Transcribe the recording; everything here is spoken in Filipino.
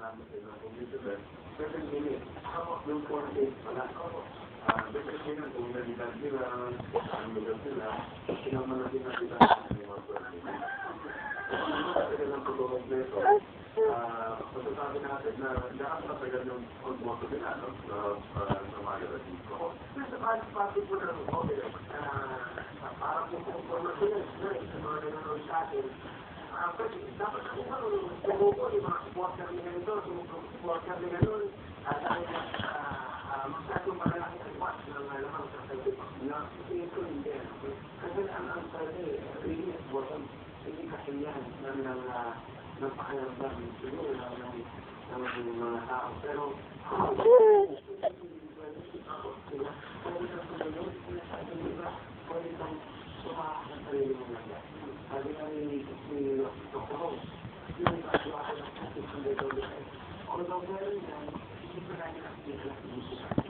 namin sa ilang computer, 7 minutes. Yung 4 days pala. Depende na kung nalilad sila, ang lugar sila, sinaman na din natin ang mga pwede. Kaya lang po kompleto. Masasabi natin na lahat na tagal yung pag-moto nila sa mga dito. Sa pati po na ng okay, parang po kung formasyon sa mga nanonood sa atin, dapat kung po yung mga supporter nila nito, supporter nila nun, dahil masyadong malalaki ang iwas ng lamang sa Facebook na ito hindi. Kasi ang pwede, really important, hindi kasi yan ng pakiramdam siguro ng mga tao. Pero pwede kang sumakas sa sarili mo lang. Sabi nga ni Dr. Ho, yung kasuwasan ng ating sunday-sunday. Although meron yan, hindi pa natin ang